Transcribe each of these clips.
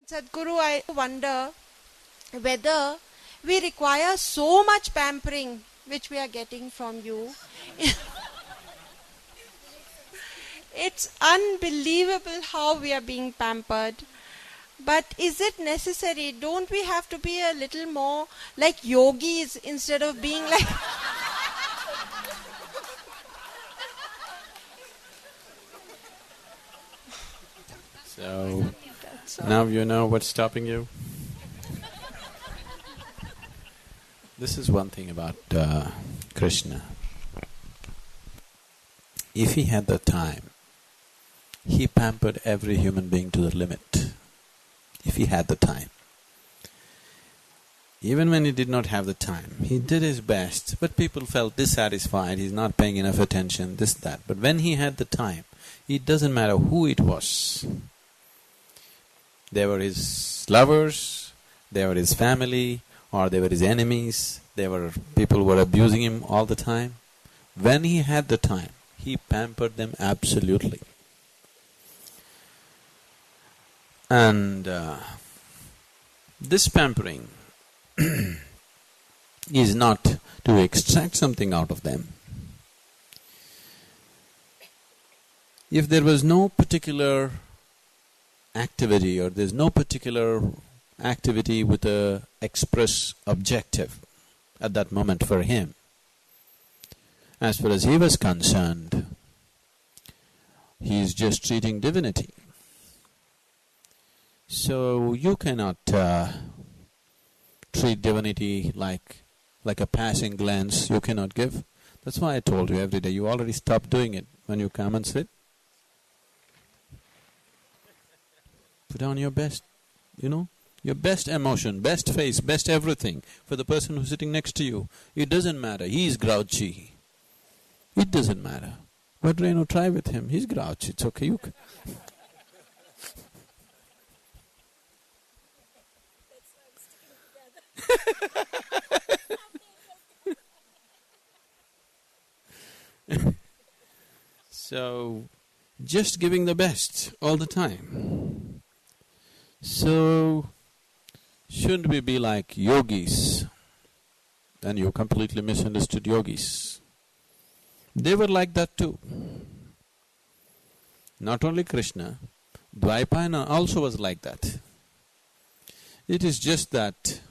Sadhguru, I wonder whether we require so much pampering which we are getting from you. It's unbelievable how we are being pampered. But is it necessary? Don't we have to be a little more like yogis instead of being like... So, now you know what's stopping you? This is one thing about Krishna. If he had the time, he pampered every human being to the limit. If he had the time. Even when he did not have the time, he did his best, but people felt dissatisfied, he's not paying enough attention, this, that. But when he had the time, it doesn't matter who it was. They were his lovers, they were his family, or they were his enemies, they were people who were abusing him all the time. When he had the time, he pampered them absolutely. And this pampering is not to extract something out of them. If there was no particular activity or there's no particular activity with a express objective at that moment for him, as far as he was concerned, he is just treating divinity. So you cannot treat divinity like a passing glance, you cannot give. That's why I told you every day, you already stopped doing it when you come and sit. Put on your best, your best emotion, best face, best everything for the person who's sitting next to you. It doesn't matter, he's grouchy. It doesn't matter. But Renu, try with him, he's grouchy, it's okay, you can. So, just giving the best all the time. So, shouldn't we be like yogis? Then you completely misunderstood yogis. They were like that too. Not only Krishna, Dvaipayana also was like that. It is just that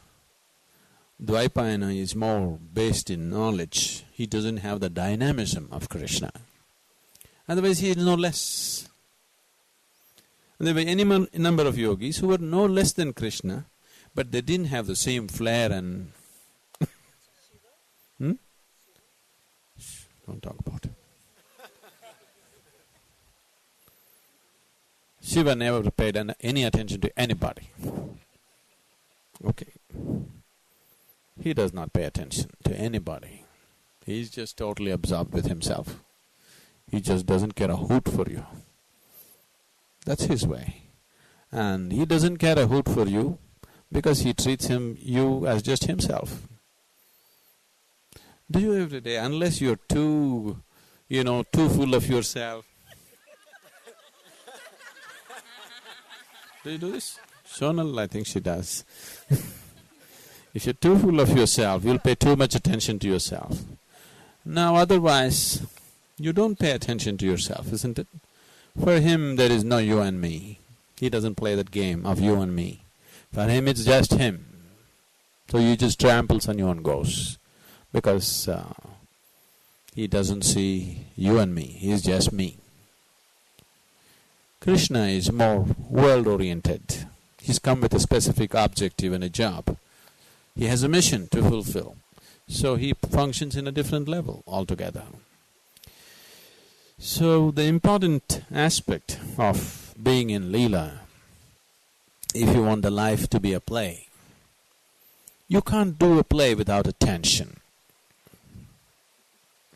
Dvaipayana is more based in knowledge, he doesn't have the dynamism of Krishna. Otherwise he is no less. There were any number of yogis who were no less than Krishna, but they didn't have the same flair and Don't talk about it. Shiva never paid any attention to anybody. Okay. He does not pay attention to anybody. He's just totally absorbed with himself. He just doesn't care a hoot for you. That's his way. And he doesn't care a hoot for you because he treats you as just himself. Do you every day, unless you're too full of yourself? Do you do this? Sonal, I think she does. If you're too full of yourself, you'll pay too much attention to yourself. Now otherwise, you don't pay attention to yourself, isn't it? For him there is no you and me. He doesn't play that game of you and me. For him it's just him. So he just tramples on you and goes. Because he doesn't see you and me, he is just me. Krishna is more world-oriented. He's come with a specific objective and a job. He has a mission to fulfill. So he functions in a different level altogether. So the important aspect of being in Leela, if you want the life to be a play, you can't do a play without attention.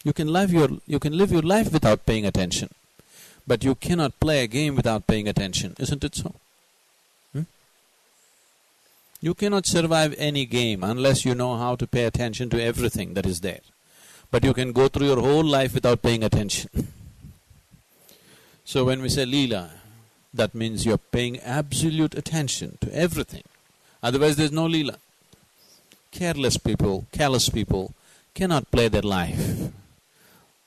You can live your life without paying attention, but you cannot play a game without paying attention, isn't it so? You cannot survive any game unless you know how to pay attention to everything that is there. But you can go through your whole life without paying attention. So when we say Leela, that means you're paying absolute attention to everything. Otherwise there's no Leela. Careless people, callous people cannot play their life.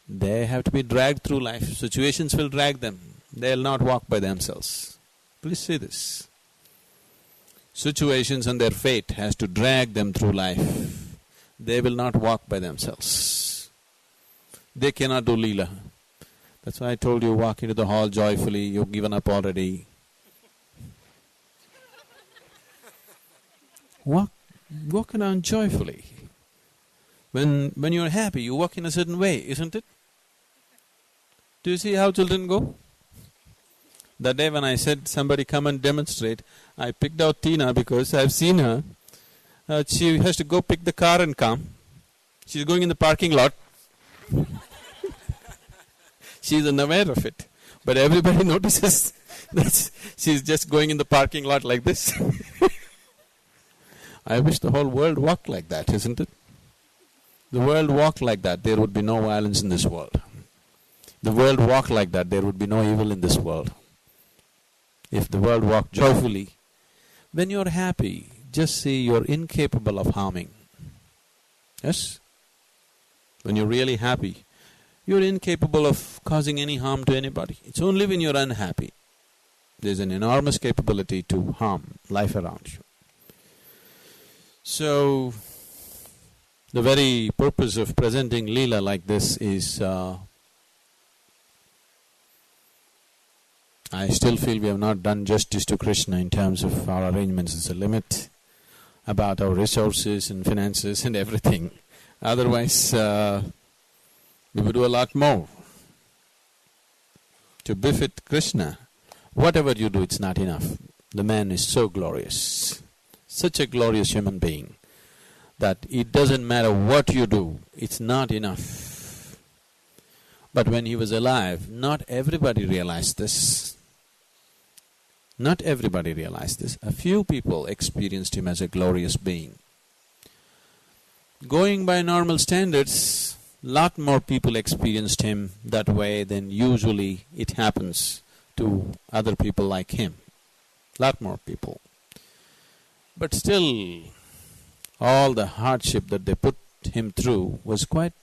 They have to be dragged through life. Situations will drag them. They'll not walk by themselves. Please see this. Situations and their fate has to drag them through life. They will not walk by themselves. They cannot do Leela. That's why I told you, walk into the hall joyfully, you've given up already. Walk around joyfully. When you're happy, you walk in a certain way, isn't it? Do you see how children go? That day when I said, somebody come and demonstrate, I picked out Tina because I've seen her. She has to go pick the car and come. She's going in the parking lot. She's unaware of it. But everybody notices that she's just going in the parking lot like this. I wish the whole world walked like that, isn't it? The world walked like that, there would be no violence in this world. The world walked like that, there would be no evil in this world. If the world walked joyfully, when you're happy, just see you're incapable of harming. Yes? When you're really happy, you're incapable of causing any harm to anybody. It's only when you're unhappy, there's an enormous capability to harm life around you. So, the very purpose of presenting Leela like this is, I still feel we have not done justice to Krishna in terms of our arrangements. There's a limit about our resources and finances and everything. Otherwise, we would do a lot more. To befit Krishna, whatever you do, it's not enough. The man is so glorious, such a glorious human being, that it doesn't matter what you do, it's not enough. But when he was alive, not everybody realized this. Not everybody realized this. A few people experienced him as a glorious being. Going by normal standards, lot more people experienced him that way than usually it happens to other people like him. Lot more people. But still, all the hardship that they put him through was quite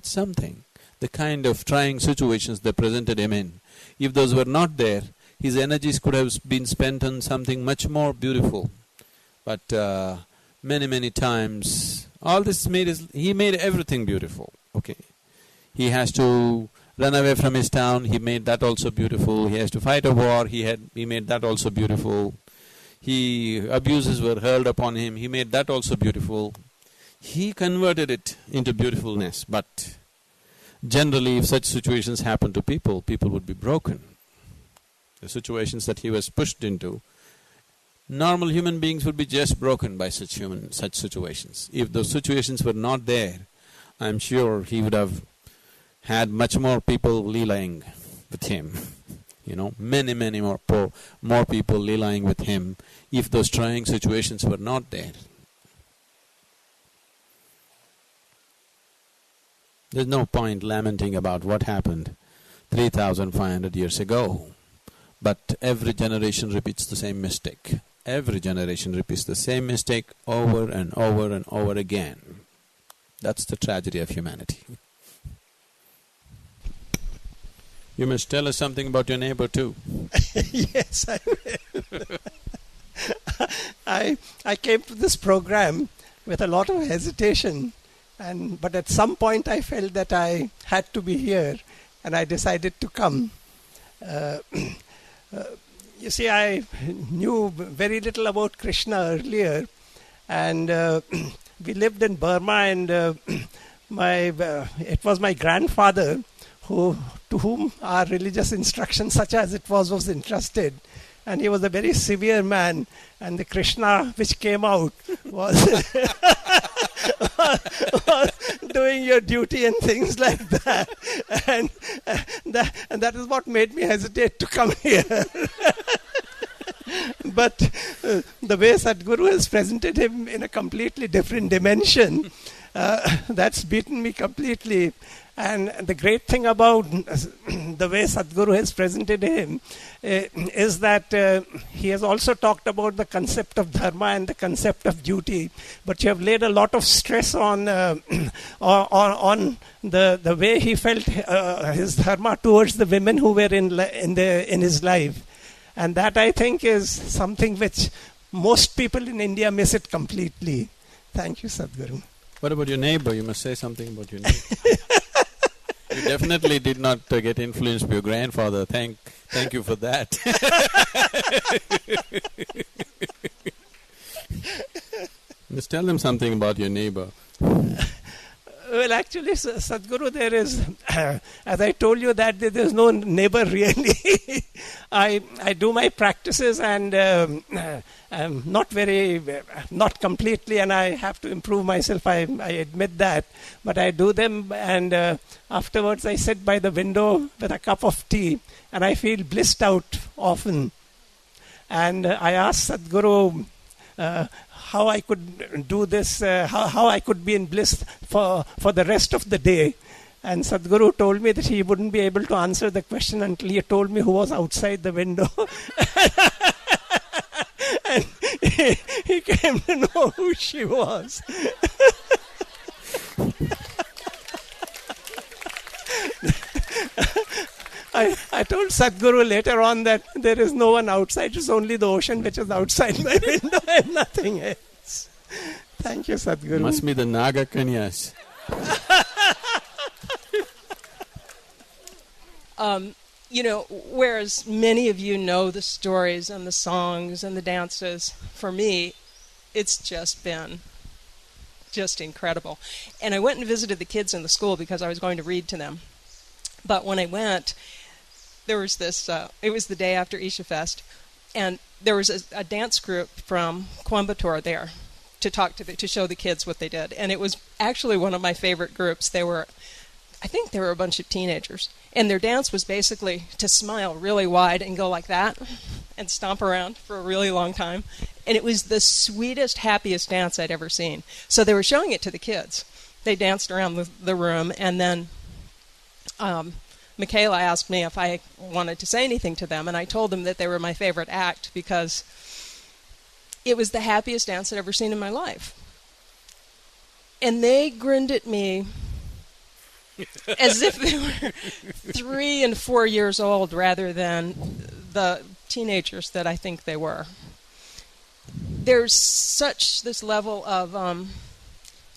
something. The kind of trying situations they presented him in. If those were not there, his energies could have been spent on something much more beautiful. But many times, all this he made everything beautiful, okay. He has to run away from his town, he made that also beautiful. He has to fight a war, he made that also beautiful. Abuses were hurled upon him, he made that also beautiful. He converted it into beautifulness, but generally if such situations happen to people, people would be broken. The situations that he was pushed into, normal human beings would be just broken by such situations. If those situations were not there, I'm sure he would have had much more people leelaying with him. Many more people leelaying with him if those trying situations were not there. There's no point lamenting about what happened 3,500 years ago. But every generation repeats the same mistake. Every generation repeats the same mistake over and over and over again. That's the tragedy of humanity. You must tell us something about your neighbor too. Yes, I will. I came to this program with a lot of hesitation, but at some point I felt that I had to be here, and I decided to come. You see, I knew very little about Krishna earlier, and we lived in Burma, and it was my grandfather to whom our religious instruction, such as it was entrusted. And he was a very severe man, and the Krishna which came out was, was doing your duty and things like that. And that is what made me hesitate to come here. But the way Sadhguru has presented him in a completely different dimension, That's beaten me completely. And the great thing about the way Sadhguru has presented him is that he has also talked about the concept of dharma and the concept of duty. But you have laid a lot of stress on on the way he felt his dharma towards the women who were in his life. And that, I think, is something which most people in India miss it completely. Thank you, Sadhguru. What about your neighbor? You must say something about your neighbor. You definitely did not get influenced by your grandfather. Thank you for that. Just tell them something about your neighbor. Well, actually, Sadhguru, there is, as I told you, that there is no neighbor really. I do my practices and not completely, and I have to improve myself, I admit that. But I do them, and afterwards I sit by the window with a cup of tea, and I feel blissed out often. And I ask Sadhguru how I could do this, how I could be in bliss for the rest of the day. And Sadhguru told me that he wouldn't be able to answer the question until he told me who was outside the window. And he came to know who she was. I told Sadhguru later on that there is no one outside, it's only the ocean which is outside my window and nothing else. Thank you, Sadhguru. Must be the Naga Kanyas. Whereas many of you know the stories and the songs and the dances, for me, it's just been just incredible. And I went and visited the kids in the school because I was going to read to them. But when I went, there was this, it was the day after Isha Fest, and there was a dance group from Coimbatore there to show the kids what they did. And it was actually one of my favorite groups. I think they were a bunch of teenagers. And their dance was basically to smile really wide and go like that and stomp around for a really long time. And it was the sweetest, happiest dance I'd ever seen. So they were showing it to the kids. They danced around the room, and then Michaela asked me if I wanted to say anything to them, and I told them that they were my favorite act because it was the happiest dance I'd ever seen in my life. And they grinned at me as if they were 3 and 4 years old rather than the teenagers that I think they were. There's such this level of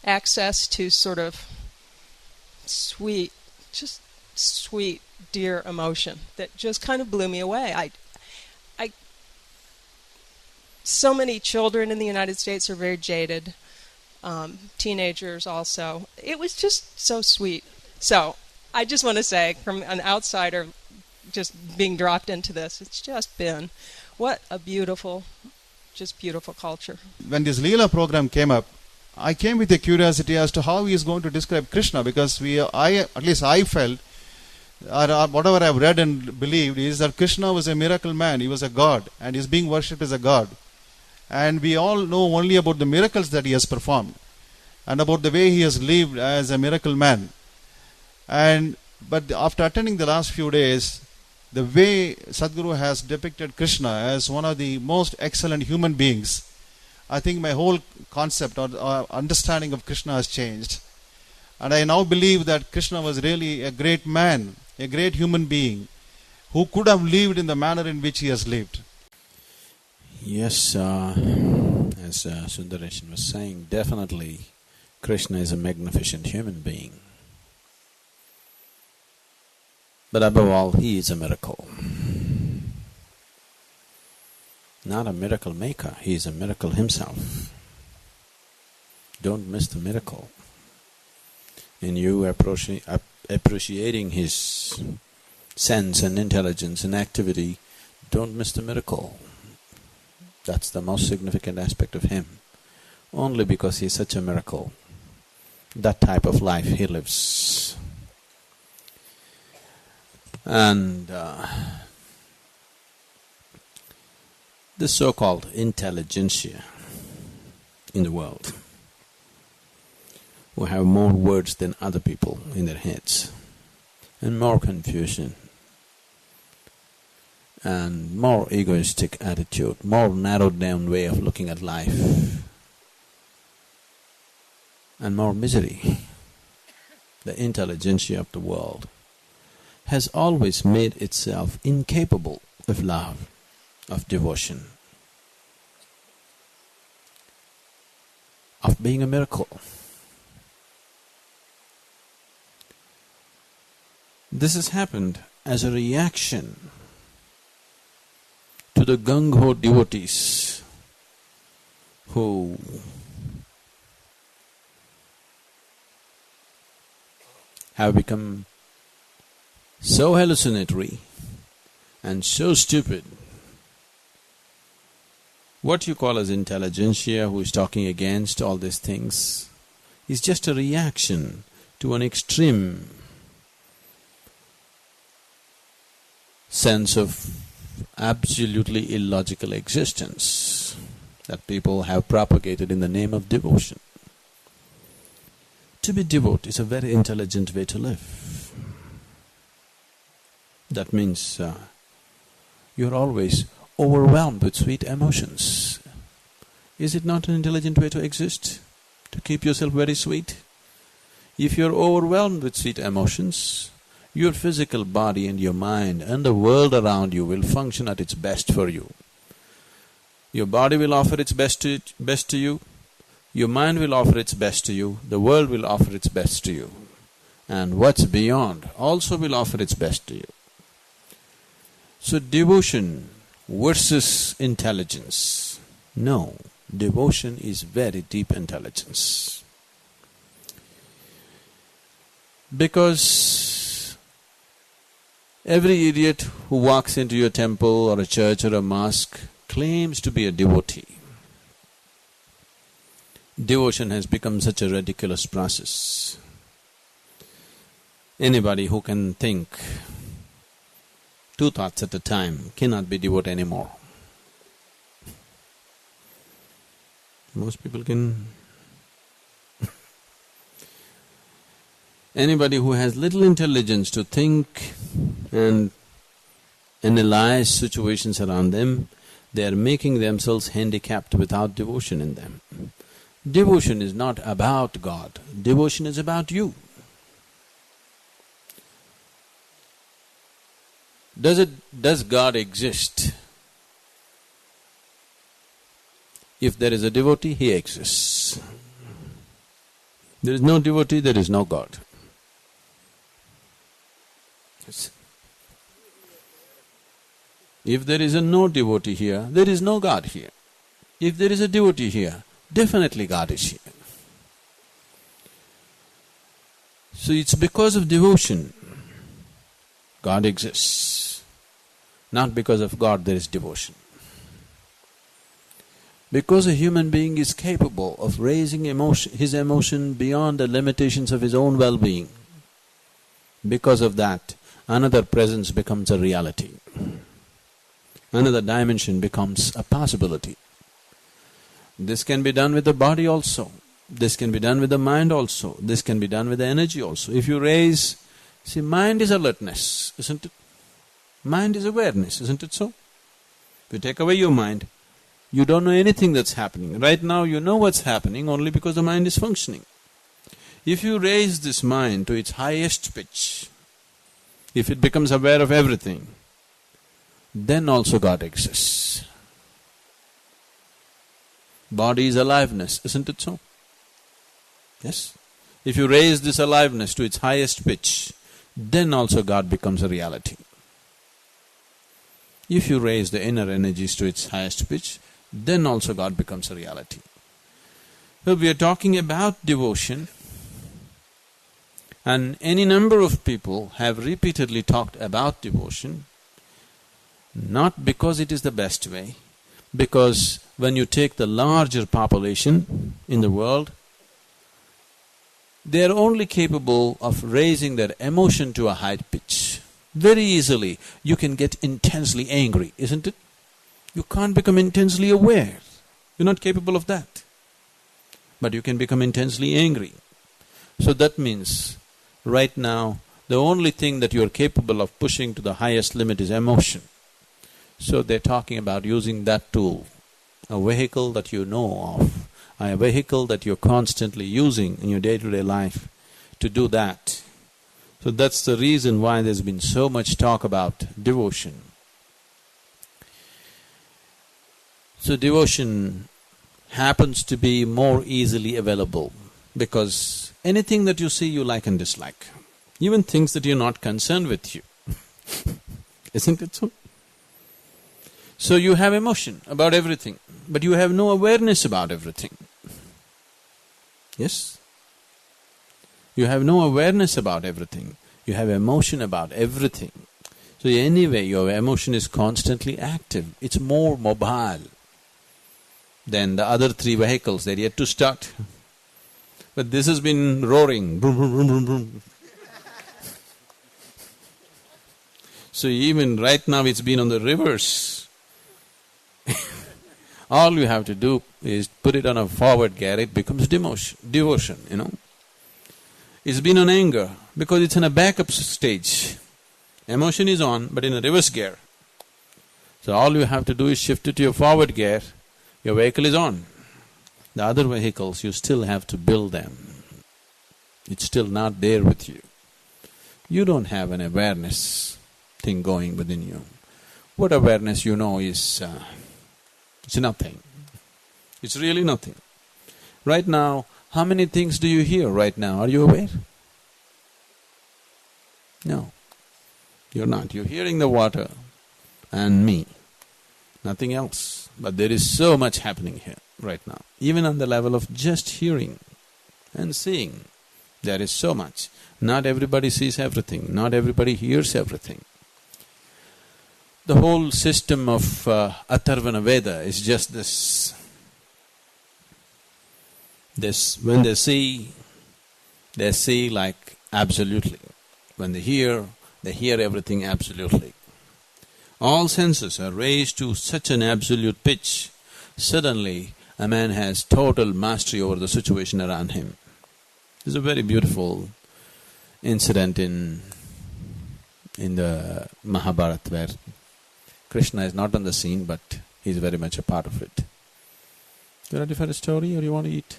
access to sort of sweet, dear emotion that just kind of blew me away. So many children in the United States are very jaded, teenagers also. It was just so sweet. So I just want to say, from an outsider just being dropped into this, it's just been, what a beautiful culture. When this Leela program came up, I came with a curiosity as to how he is going to describe Krishna, because I felt, or whatever I've read and believed, is that Krishna was a miracle man. He was a god, and he is being worshipped as a god. And we all know only about the miracles that he has performed, and about the way he has lived as a miracle man. But after attending the last few days, the way Sadhguru has depicted Krishna as one of the most excellent human beings, I think my whole concept or understanding of Krishna has changed. And I now believe that Krishna was really a great man, a great human being, who could have lived in the manner in which he has lived. Yes, as Sundareshan was saying, definitely Krishna is a magnificent human being. But above all, he is a miracle. Not a miracle maker, he is a miracle himself. Don't miss the miracle. In you appreciating his sense and intelligence and activity, don't miss the miracle. That's the most significant aspect of him. Only because he is such a miracle. That type of life he lives. And this so-called intelligentsia in the world, who have more words than other people in their heads, and more confusion, and more egoistic attitude, more narrowed down way of looking at life, and more misery. The intelligentsia of the world has always made itself incapable of love, of devotion, of being a miracle. This has happened as a reaction to the gung-ho devotees who have become so hallucinatory and so stupid. What you call as intelligentsia who is talking against all these things is just a reaction to an extreme sense of absolutely illogical existence that people have propagated in the name of devotion. To be devout is a very intelligent way to live. That means you're always overwhelmed with sweet emotions. Is it not an intelligent way to exist? To keep yourself very sweet? If you're overwhelmed with sweet emotions, your physical body and your mind and the world around you will function at its best for you. Your body will offer its best to you, your mind will offer its best to you, the world will offer its best to you, and what's beyond also will offer its best to you. So devotion versus intelligence. No, devotion is very deep intelligence. Because every idiot who walks into your temple or a church or a mosque claims to be a devotee. Devotion has become such a ridiculous process. Anybody who can think 2 thoughts at a time cannot be devout anymore. Most people can… Anybody who has little intelligence to think and analyze situations around them, they are making themselves handicapped without devotion in them. Devotion is not about God, devotion is about you. Does God exist? If there is a devotee, he exists. There is no devotee, there is no God. If there is no devotee here, there is no God here. If there is a devotee here, definitely God is here. So it's because of devotion God exists. Not because of God there is devotion. Because a human being is capable of raising his emotion beyond the limitations of his own well-being, because of that, another presence becomes a reality. Another dimension becomes a possibility. This can be done with the body also. This can be done with the mind also. This can be done with the energy also. If you raise… See, mind is alertness, isn't it? Mind is awareness, isn't it so? If you take away your mind, you don't know anything that's happening. Right now you know what's happening only because the mind is functioning. If you raise this mind to its highest pitch, if it becomes aware of everything, then also God exists. Body is aliveness, isn't it so? Yes? If you raise this aliveness to its highest pitch, then also God becomes a reality. If you raise the inner energies to its highest pitch, then also God becomes a reality. Well, we are talking about devotion, and any number of people have repeatedly talked about devotion, not because it is the best way, because when you take the larger population in the world, they are only capable of raising their emotion to a high pitch. Very easily, you can get intensely angry, isn't it? You can't become intensely aware. You're not capable of that. But you can become intensely angry. So that means, right now, the only thing that you are capable of pushing to the highest limit is emotion. So they're talking about using that tool, a vehicle that you know of, a vehicle that you're constantly using in your day-to-day life to do that. So that's the reason why there's been so much talk about devotion. So devotion happens to be more easily available because anything that you see you like and dislike, even things that you're not concerned with you. Isn't it so? So you have emotion about everything, but you have no awareness about everything. Yes? You have no awareness about everything, you have emotion about everything. So anyway, your emotion is constantly active, it's more mobile than the other three vehicles, they're yet to start. But this has been roaring, boom, boom, boom, boom, boom. So even right now it's been on the reverse. All you have to do is put it on a forward gear, it becomes devotion, you know. It's been on anger because it's in a backup stage. Emotion is on but in a reverse gear. So all you have to do is shift it to your forward gear, your vehicle is on. The other vehicles, you still have to build them. It's still not there with you. You don't have an awareness thing going within you. What awareness you know is… it's nothing. It's really nothing. Right now, how many things do you hear right now? Are you aware? No. You're not. You're hearing the water and me, nothing else. But there is so much happening here right now. Even on the level of just hearing and seeing, there is so much. Not everybody sees everything, not everybody hears everything. The whole system of Atharvana Veda is just this. When they see like absolutely. When they hear everything absolutely. All senses are raised to such an absolute pitch, suddenly a man has total mastery over the situation around him. There's a very beautiful incident in the Mahabharata where Krishna is not on the scene but he's very much a part of it. You ready for a story or you want to eat?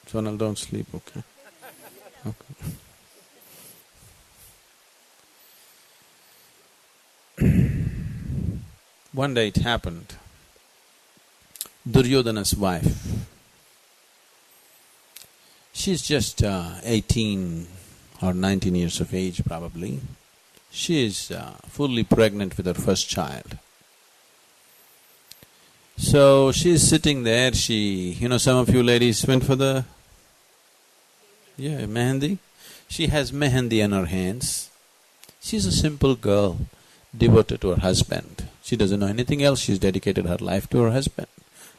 Sonal, don't sleep, okay? Okay. One day it happened, Duryodhana's wife, she's just 18 or 19 years of age probably. She is fully pregnant with her first child. So she is sitting there, some of you ladies went for the… mehendi. She has mehendi on her hands. She's a simple girl, devoted to her husband. She doesn't know anything else, she's dedicated her life to her husband.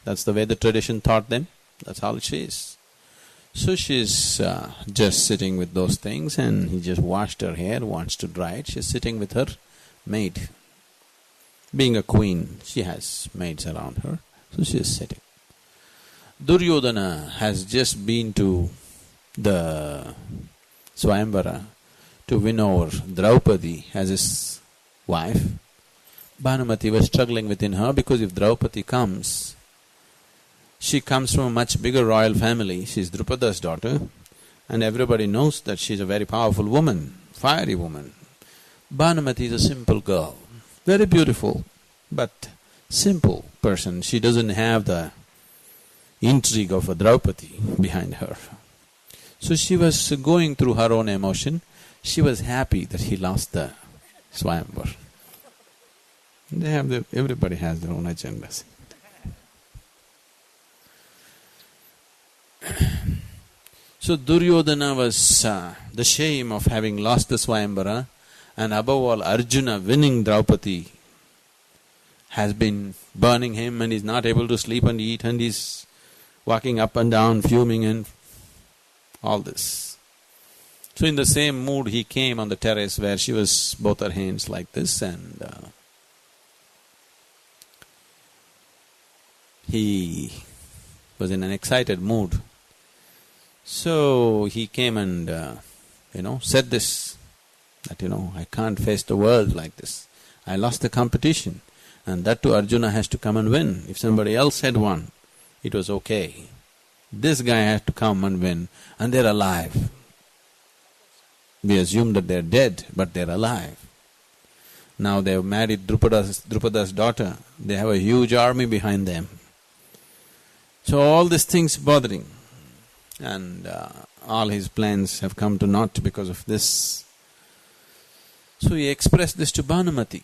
That's the way the tradition taught them, that's all she is. So she's just sitting with those things and he just washed her hair, wants to dry it. She's sitting with her maid. Being a queen, she has maids around her, so she is sitting. Duryodhana has just been to the Swayamvara to win over Draupadi as his wife. Bhanumati was struggling within her because if Draupadi comes, she comes from a much bigger royal family, she's Drupada's daughter, and everybody knows that she's a very powerful woman, fiery woman. Bhanumati is a simple girl, very beautiful, but simple person. She doesn't have the intrigue of a Draupadi behind her. So she was going through her own emotion. She was happy that he lost the Swayamvar. Everybody has their own agendas. So Duryodhana was the shame of having lost the Swayamvara, and above all Arjuna winning Draupadi has been burning him, and he's not able to sleep and eat, and he's walking up and down fuming and all this. So in the same mood he came on the terrace where she was both her hands like this, and he was in an excited mood So he came and, said this, that, I can't face the world like this. I lost the competition, and that too Arjuna has to come and win. If somebody else had won, it was okay. This guy had to come and win, and they're alive. We assume that they're dead, but they're alive. Now they've married Drupada's daughter, they have a huge army behind them. So all these things bothering, and all his plans have come to naught because of this. So he expressed this to Bhanumati.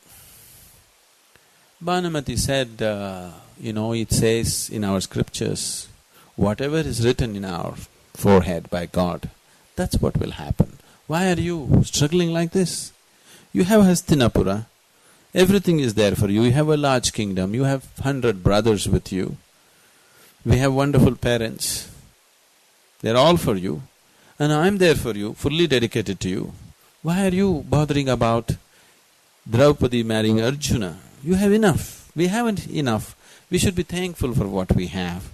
Bhanumati said, it says in our scriptures, whatever is written in our forehead by God, that's what will happen. Why are you struggling like this? You have Hastinapura, everything is there for you, you have a large kingdom, you have 100 brothers with you, we have wonderful parents, they're all for you, and I'm there for you, fully dedicated to you. Why are you bothering about Draupadi marrying Arjuna? You have enough, we haven't enough, we should be thankful for what we have.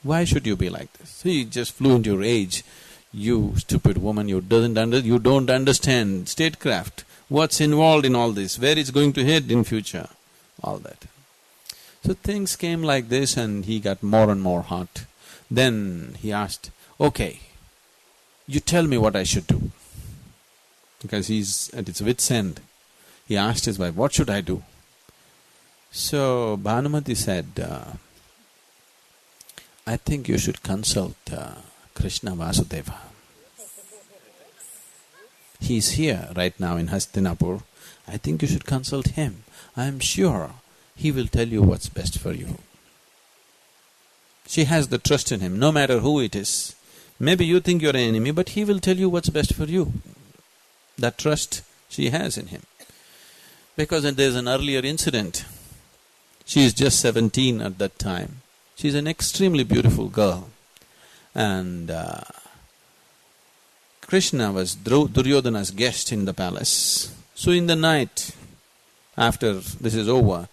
Why should you be like this? So he just flew into rage. You stupid woman, you don't understand statecraft, what's involved in all this, where it's going to head in future, all that. So things came like this and he got more and more hot. Then he asked, okay, you tell me what I should do. Because he's at his wit's end. He asked his wife, what should I do? So Bhanumati said, I think you should consult Krishna Vasudeva. He's here right now in Hastinapur. I think you should consult him. I am sure he will tell you what's best for you. She has the trust in him, no matter who it is. Maybe you think you're an enemy, but he will tell you what's best for you. That trust she has in him. Because there's an earlier incident. She is just 17 at that time. She's an extremely beautiful girl. And Krishna was Duryodhana's guest in the palace. So in the night, after this is over,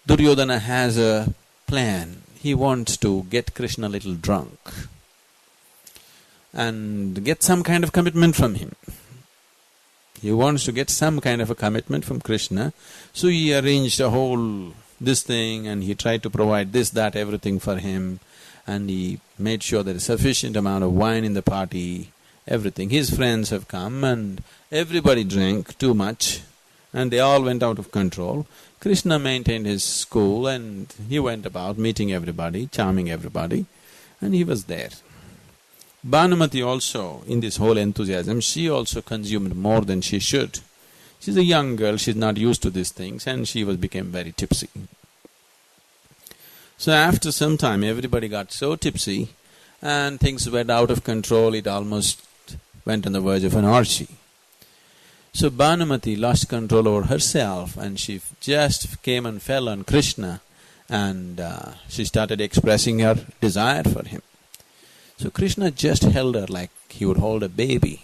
Duryodhana has a plan. He wants to get Krishna a little drunk and get some kind of commitment from him. He wants to get some kind of a commitment from Krishna. So he arranged a whole this thing and he tried to provide this, that, everything for him, and he made sure there is sufficient amount of wine in the party, everything. His friends have come and everybody drank too much and they all went out of control. Krishna maintained his cool and he went about meeting everybody, charming everybody, and he was there. Bhanumati also, in this whole enthusiasm, she also consumed more than she should. She's a young girl, she's not used to these things, and she became very tipsy. So after some time, everybody got so tipsy and things went out of control, it almost went on the verge of an orgy. So Bhanumati lost control over herself and she just came and fell on Krishna and she started expressing her desire for him. So Krishna just held her like he would hold a baby,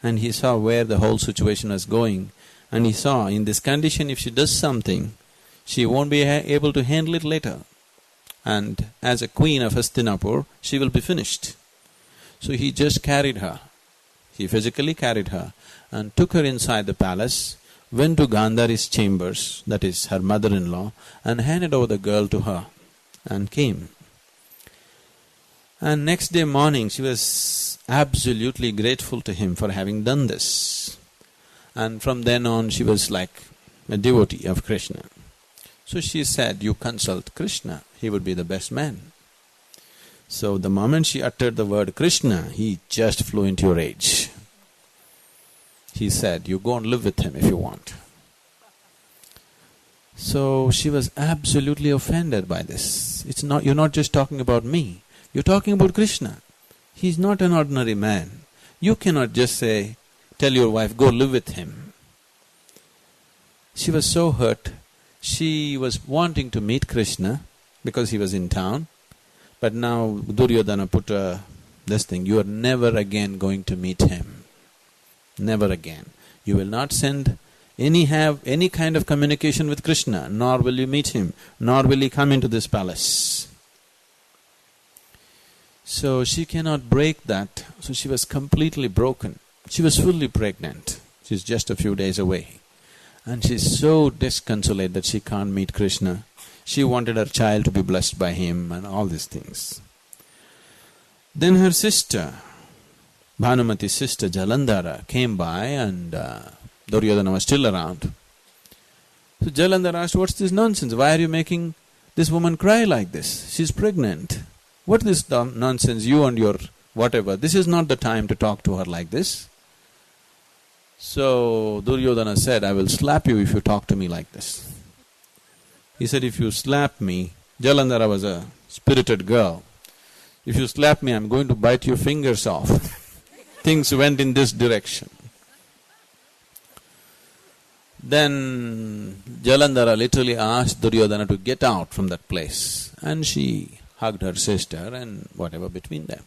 and he saw where the whole situation was going, and he saw in this condition if she does something, she won't be able to handle it later, and as a queen of Hastinapur, she will be finished. So he just carried her, he physically carried her and took her inside the palace, went to Gandhari's chambers, that is her mother-in-law, and handed over the girl to her and came. And next day morning, she was absolutely grateful to him for having done this. And from then on, she was like a devotee of Krishna. So she said, you consult Krishna, he would be the best man. So the moment she uttered the word Krishna, he just flew into a rage. He said, you go and live with him if you want. So she was absolutely offended by this. You're not just talking about me. You're talking about Krishna. He's not an ordinary man. You cannot just tell your wife, go live with him. She was so hurt. She was wanting to meet Krishna because he was in town. But now Duryodhana put this thing, you are never again going to meet him. Never again. You will not have any kind of communication with Krishna, nor will you meet him, nor will he come into this palace. So she cannot break that, so she was completely broken. She was fully pregnant. She's just a few days away. And she's so disconsolate that she can't meet Krishna. She wanted her child to be blessed by him and all these things. Then her sister, Bhanumati's sister Jalandhara, came by and Duryodhana was still around. So Jalandhara asked, what's this nonsense? Why are you making this woman cry like this? She's pregnant. What is this nonsense, you and your whatever? This is not the time to talk to her like this. So Duryodhana said, I will slap you if you talk to me like this. He said, if you slap me, Jalandhara was a spirited girl. If you slap me, I'm going to bite your fingers off. Things went in this direction. Then Jalandhara literally asked Duryodhana to get out from that place, and she hugged her sister and whatever between them.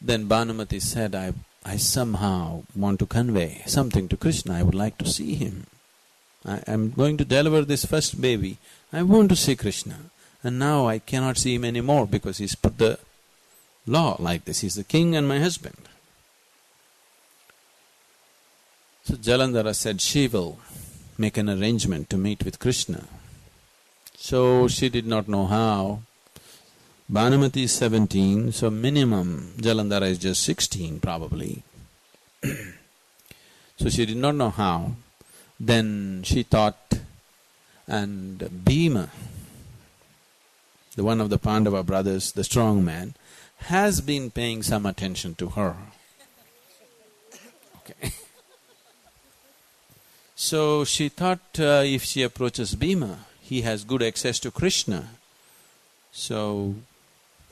Then Bhanumati said, I somehow want to convey something to Krishna, I would like to see him. I'm going to deliver this first baby, I want to see Krishna. And now I cannot see him anymore because he's put the law like this, he's the king and my husband. So Jalandhara said she will make an arrangement to meet with Krishna. So she did not know how. Bhanumati is 17, so minimum Jalandhara is just 16 probably. So she did not know how. Then she thought, and Bhima, the one of the Pandava brothers, the strong man, has been paying some attention to her. Okay. So she thought if she approaches Bhima, he has good access to Krishna, so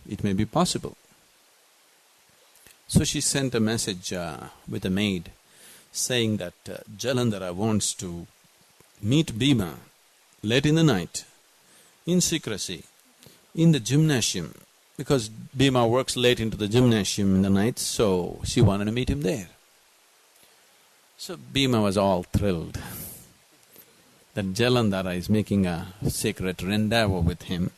it may be possible. So she sent a message with a maid saying that Jalandhara wants to meet Bhima late in the night, in secrecy, in the gymnasium, because Bhima works late into the gymnasium in the night, so she wanted to meet him there. So Bhima was all thrilled that Jalandhara is making a secret rendezvous with him.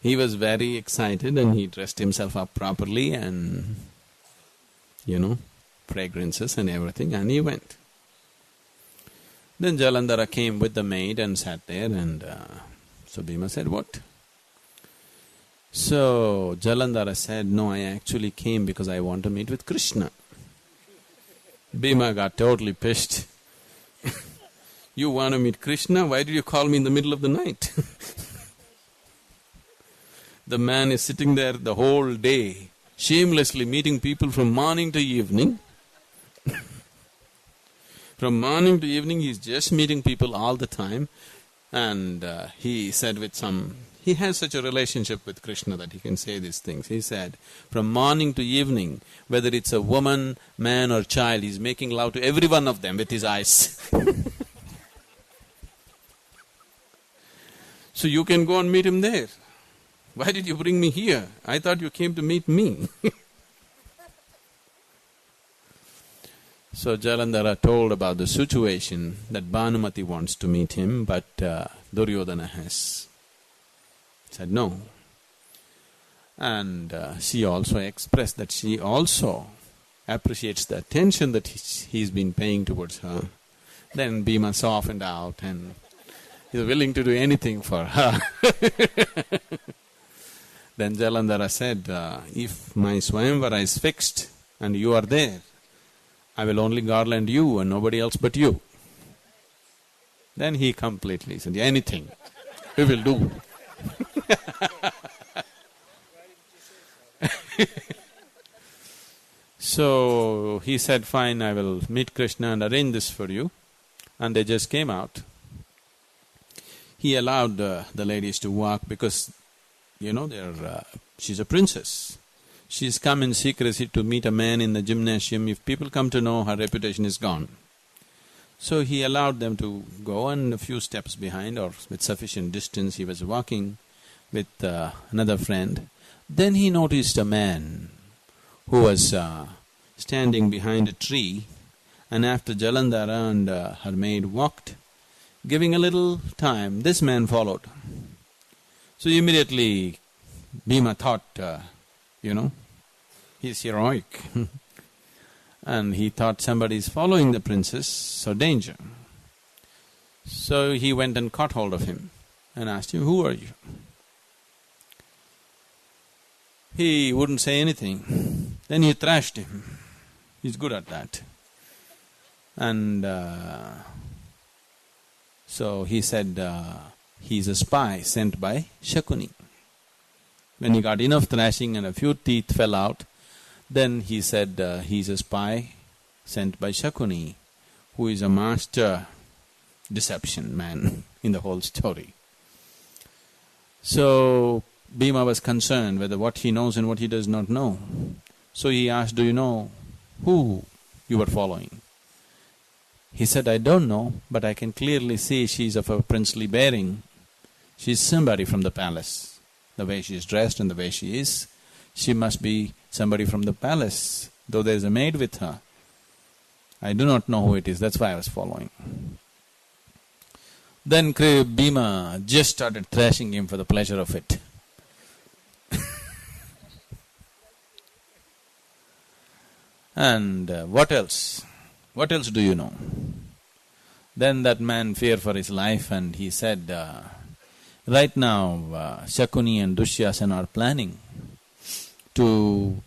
He was very excited and he dressed himself up properly and, fragrances and everything, and he went. Then Jalandhara came with the maid and sat there, and so Bhima said, what? So Jalandhara said, no, I actually came because I want to meet with Krishna. Bhima got totally pissed. You want to meet Krishna? Why did you call me in the middle of the night? The man is sitting there the whole day, shamelessly meeting people from morning to evening. From morning to evening he is just meeting people all the time, and he said he has such a relationship with Krishna that he can say these things. He said, from morning to evening, whether it's a woman, man or child, he's making love to every one of them with his eyes. So you can go and meet him there. Why did you bring me here? I thought you came to meet me. So Jalandhara told about the situation that Bhanumati wants to meet him, but Duryodhana has said no. And she also expressed that she also appreciates the attention that he's been paying towards her. Then Bhima softened out and he's willing to do anything for her. Then Jalandhara said, if my Swayamvara is fixed and you are there, I will only garland you and nobody else but you. Then he completely said, anything, we will do. So he said, fine, I will meet Krishna and arrange this for you. And they just came out. He allowed the ladies to walk because, she's a princess. She's come in secrecy to meet a man in the gymnasium. If people come to know, her reputation is gone. So he allowed them to go, and a few steps behind or with sufficient distance he was walking with another friend. Then he noticed a man who was standing behind a tree, and after Jalandhara and her maid walked, giving a little time, this man followed. So immediately Bhima thought, he's heroic. And he thought somebody is following the princess, so danger. So he went and caught hold of him and asked him, "Who are you?" He wouldn't say anything. Then he thrashed him. He's good at that. And so he said, he's a spy sent by Shakuni. When he got enough thrashing and a few teeth fell out, then he said, he's a spy sent by Shakuni, who is a master deception man in the whole story. So Bhima was concerned whether what he knows and what he does not know. So he asked, "Do you know who you were following?" He said, "I don't know, but I can clearly see she's of a princely bearing. She's somebody from the palace. The way she's dressed and the way she is, she must be somebody from the palace, though there's a maid with her. I do not know who it is, that's why I was following." Then Bhima just started thrashing him for the pleasure of it. And what else? What else do you know? Then that man feared for his life and he said, right now Shakuni and Dushyasana are planning to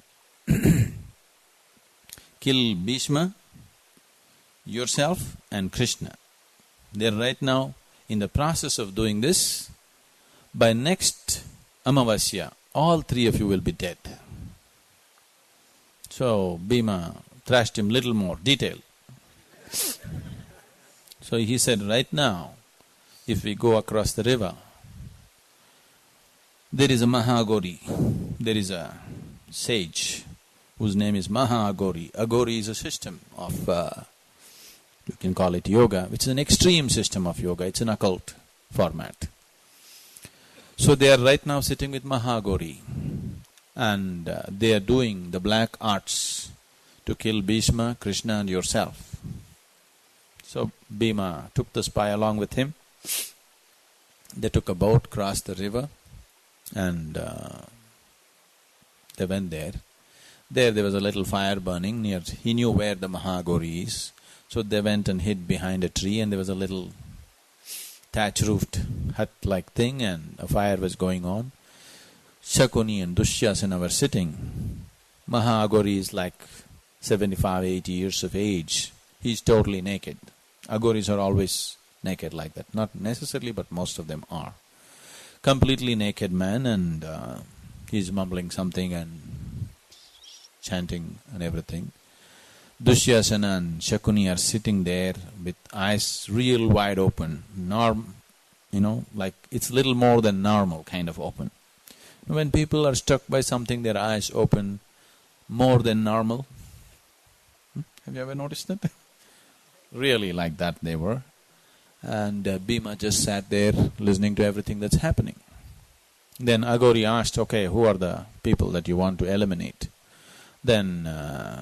kill Bhishma, yourself and Krishna. They're right now in the process of doing this. By next Amavasya, all three of you will be dead. So Bhima thrashed him little more detail. So he said, right now, if we go across the river, there is a Mahagori, there is a sage whose name is Mahagori. Agori is a system of, you can call it yoga, which is an extreme system of yoga, it's an occult format. So they are right now sitting with Mahagori and they are doing the black arts to kill Bhishma, Krishna and yourself. So Bhima took the spy along with him. They took a boat, crossed the river and they went there. There was a little fire burning near, he knew where the Mahagori is. So they went and hid behind a tree and there was a little thatch-roofed hut-like thing and a fire was going on. Shakuni and Dushyasana were sitting. Mahagori is like 75, 80 years of age. He's totally naked. Agoris are always naked like that. Not necessarily, but most of them are. Completely naked man and he's mumbling something and chanting and everything. Dushyasana and Shakuni are sitting there with eyes real wide open, like it's little more than normal kind of open. When people are struck by something, their eyes open more than normal. Have you ever noticed that? Really like that they were. And Bhima just sat there listening to everything that's happening. Then Agori asked, okay, who are the people that you want to eliminate? Then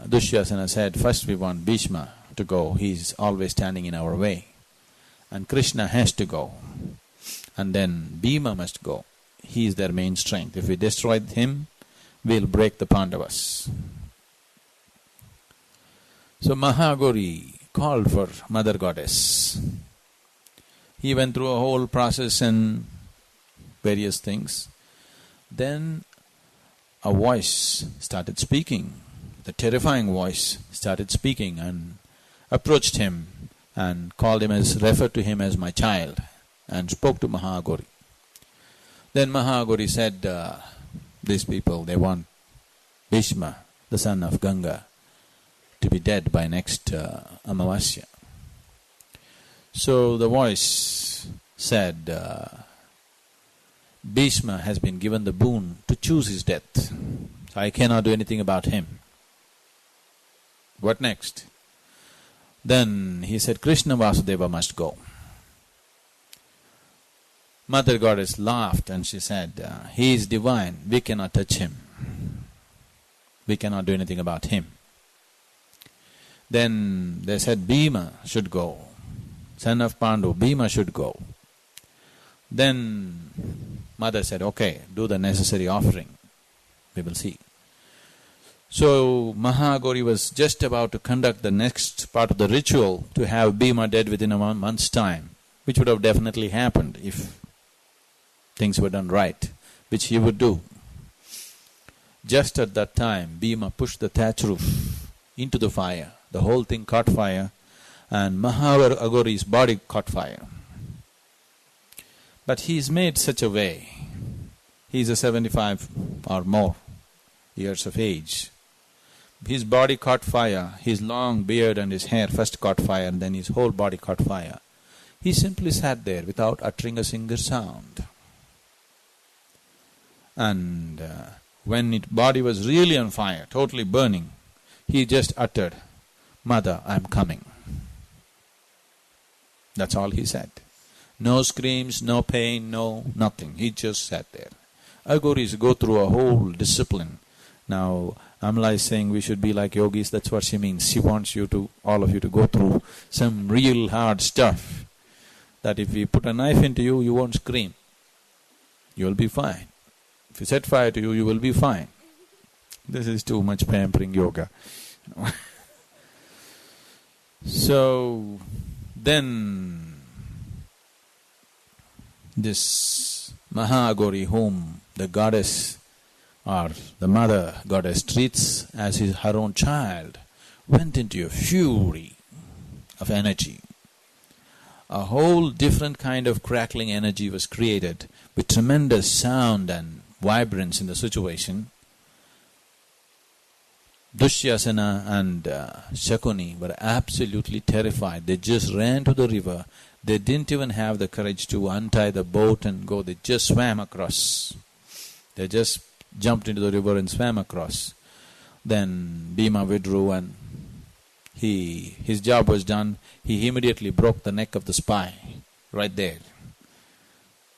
Dushyasana said, first we want Bhishma to go, he's always standing in our way. And Krishna has to go. And then Bhima must go. He is their main strength. If we destroy him, we'll break the Pandavas. So Mahagori called for Mother Goddess. He went through a whole process and various things. Then a voice started speaking. The terrifying voice started speaking and approached him and referred to him as my child and spoke to Mahagori. Then Mahagori said, these people, they want Bhishma, the son of Ganga, to be dead by next Amavasya. So the voice said, Bhishma has been given the boon to choose his death. I cannot do anything about him. What next? Then he said, Krishna Vasudeva must go. Mother Goddess laughed and she said, he is divine, we cannot touch him. We cannot do anything about him. Then they said Bhima should go, son of Pandu, Bhima should go. Then Mother said, okay, do the necessary offering. We will see. So Mahagori was just about to conduct the next part of the ritual to have Bhima dead within a month's time, which would have definitely happened if things were done right, which he would do. Just at that time, Bhima pushed the thatch roof into the fire. The whole thing caught fire, and Mahagori's body caught fire. But he's made such a way. He's a 75 or more years of age. His body caught fire, his long beard and his hair first caught fire, and then his whole body caught fire. He simply sat there without uttering a single sound. And when his body was really on fire, totally burning, he just uttered, "Mother, I'm coming." That's all he said. No screams, no pain, no nothing. He just sat there. Aghoris go through a whole discipline. Now, Amla is saying we should be like yogis, that's what she means. She wants you to, all of you to go through some real hard stuff. That if we put a knife into you, you won't scream. You will be fine. If we set fire to you, you will be fine. This is too much pampering yoga. So, then this Mahagori, whom the goddess or the mother goddess treats as her own child, went into a fury of energy. A whole different kind of crackling energy was created with tremendous sound and vibrance in the situation. Dushyasana and Shakuni were absolutely terrified. They just ran to the river. They didn't even have the courage to untie the boat and go. They just swam across. They just jumped into the river and swam across. Then Bhima withdrew and his job was done. He immediately broke the neck of the spy right there.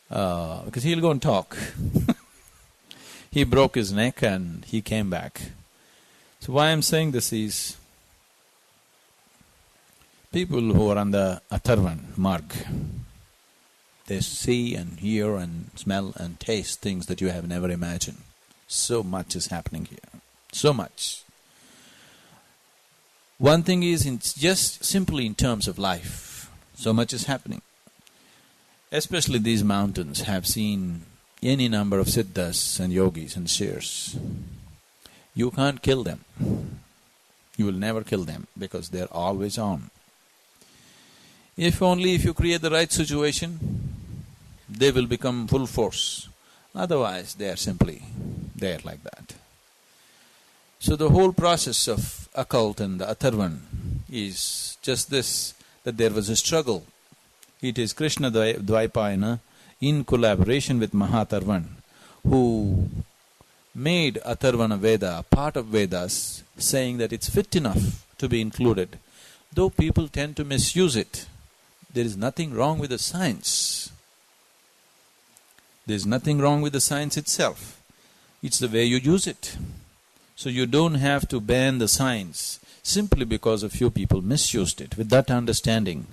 Because he'll go and talk. He broke his neck and he came back. So why I'm saying this is, people who are on the Atharvan marg, they see and hear and smell and taste things that you have never imagined. So much is happening here. So much. One thing is, just simply in terms of life, so much is happening. Especially these mountains have seen any number of siddhas and yogis and seers. You can't kill them. You will never kill them because they are always on. If you create the right situation, they will become full force. Otherwise, they are simply there like that. So the whole process of occult and the Atharvan is just this, that there was a struggle. It is Krishna Dvaipayana in collaboration with Mahatharvan who made Atharvana Veda a part of Vedas, saying that it's fit enough to be included. Though people tend to misuse it, there is nothing wrong with the science. There is nothing wrong with the science itself. It's the way you use it. So you don't have to ban the science simply because a few people misused it. With that understanding,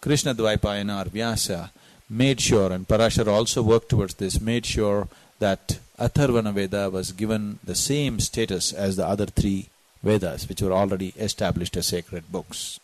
Krishna Dvaipayana or Vyasa made sure, and Parashara also worked towards this, made sure that Atharvana Veda was given the same status as the other three Vedas, which were already established as sacred books.